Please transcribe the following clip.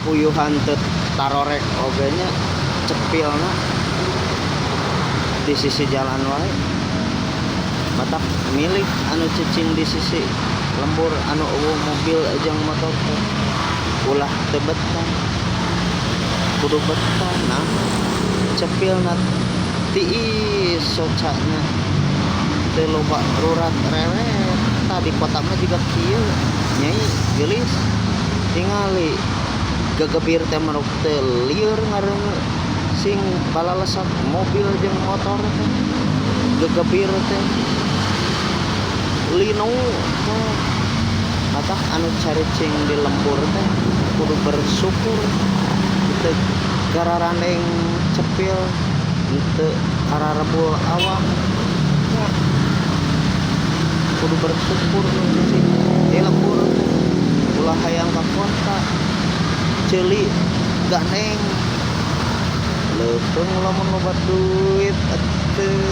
puyuhan teu tarorek ogenya cepilna di sisi jalan wae batak milik anu cicing di sisi lembur anu eueuh mobil jeung motor teh ulah teu betah kudu betah nah cepilna tiis socana teu loba rurat reret tadi kota mah juga kieu nyai geulis tingali gegebir teh manuk teh lieur ngareunge sing balalesat mobil jeung motor teh gegebir teh linu teh atah anu caricing di lembur teh kudu bersyukur teu gararandeng cepil teu kararebul awak ya kudu bersyukur sih di lembur teh ulah hayang ka kota ceuli ganeng leupeung lamun loba duit atuh